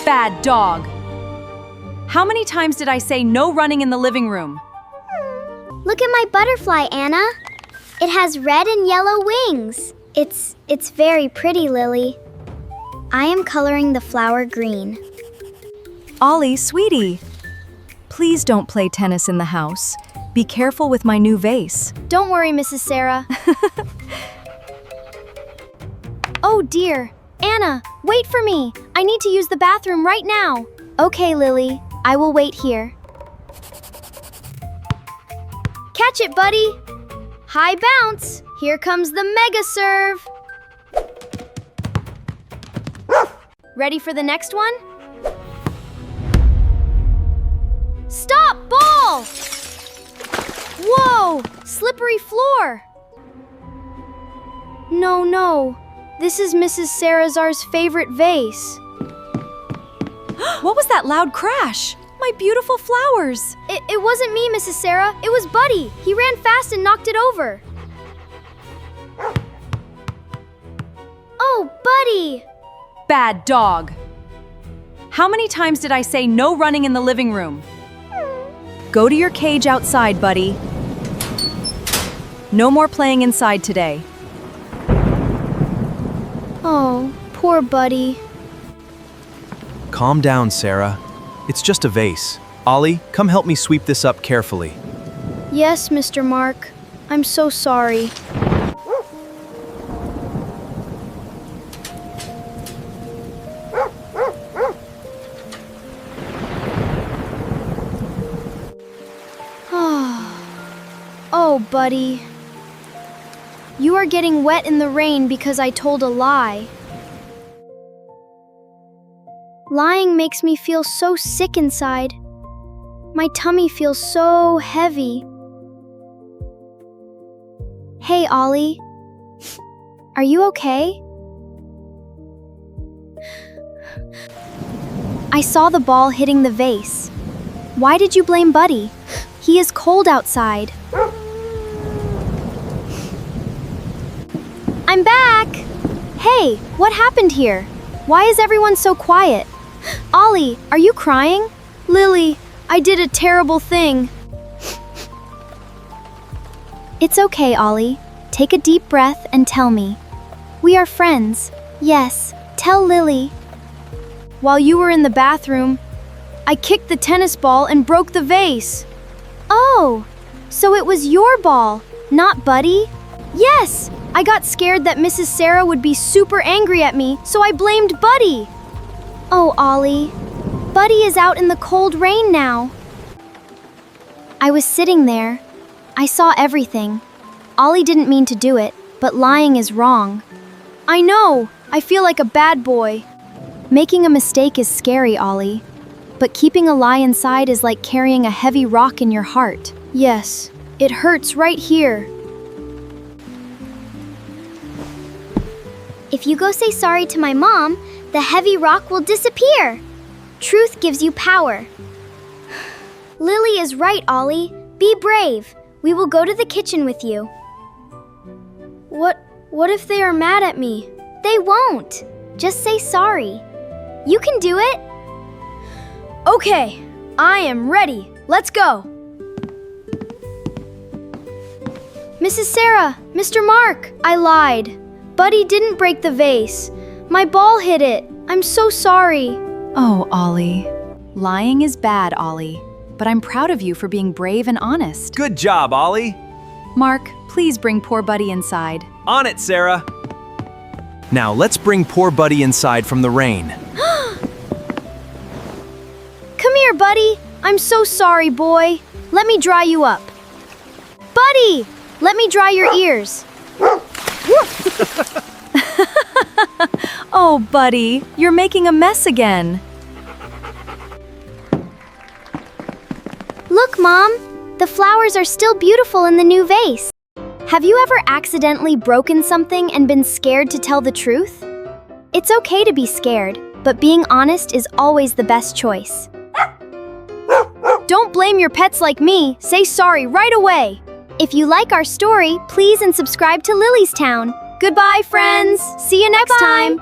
Bad dog. How many times did I say no running in the living room? Look at my butterfly, Anna. It has red and yellow wings. It's very pretty, Lily. I am coloring the flower green. Ollie, sweetie. Please don't play tennis in the house. Be careful with my new vase. Don't worry, Mrs. Sarah. Oh dear. Anna, wait for me. I need to use the bathroom right now. Okay, Lily. I will wait here. Catch it, buddy. High bounce. Here comes the mega serve. Ready for the next one? Stop, ball! Whoa, slippery floor. No. This is Mrs. Sarazar's favorite vase. What was that loud crash? My beautiful flowers. It wasn't me, Mrs. Sarah. It was Buddy. He ran fast and knocked it over. Oh, Buddy! Bad dog. How many times did I say no running in the living room? Go to your cage outside, buddy. No more playing inside today. Oh, poor Buddy. Calm down, Sarah. It's just a vase. Ollie, come help me sweep this up carefully. Yes, Mr. Mark. I'm so sorry. Oh, Buddy. You are getting wet in the rain because I told a lie. Lying makes me feel so sick inside. My tummy feels so heavy. Hey, Ollie. Are you okay? I saw the ball hitting the vase. Why did you blame Buddy? He is cold outside. I'm back! Hey, what happened here? Why is everyone so quiet? Ollie, are you crying? Lily, I did a terrible thing. It's okay, Ollie. Take a deep breath and tell me. We are friends. Yes, tell Lily. While you were in the bathroom, I kicked the tennis ball and broke the vase. Oh, so it was your ball, not Buddy? Yes, I got scared that Mrs. Sarah would be super angry at me, so I blamed Buddy. Oh, Ollie, Buddy is out in the cold rain now. I was sitting there. I saw everything. Ollie didn't mean to do it, but lying is wrong. I know, I feel like a bad boy. Making a mistake is scary, Ollie. But keeping a lie inside is like carrying a heavy rock in your heart. Yes, it hurts right here. If you go say sorry to my mom, the heavy rock will disappear. Truth gives you power. Lily is right, Ollie. Be brave. We will go to the kitchen with you. What if they are mad at me? They won't. Just say sorry. You can do it. Okay, I am ready. Let's go. Mrs. Sarah, Mr. Mark, I lied. Buddy didn't break the vase. My ball hit it. I'm so sorry. Oh, Ollie. Lying is bad, Ollie. But I'm proud of you for being brave and honest. Good job, Ollie. Mark, please bring poor Buddy inside. On it, Sarah. Now let's bring poor Buddy inside from the rain. Come here, Buddy. I'm so sorry, boy. Let me dry you up. Buddy, let me dry your ears. Oh, Buddy, you're making a mess again. Look, Mom. The flowers are still beautiful in the new vase. Have you ever accidentally broken something and been scared to tell the truth? It's okay to be scared, but being honest is always the best choice. Don't blame your pets like me. Say sorry right away. If you like our story, please and subscribe to Lily's Town. Goodbye, friends. See you next time.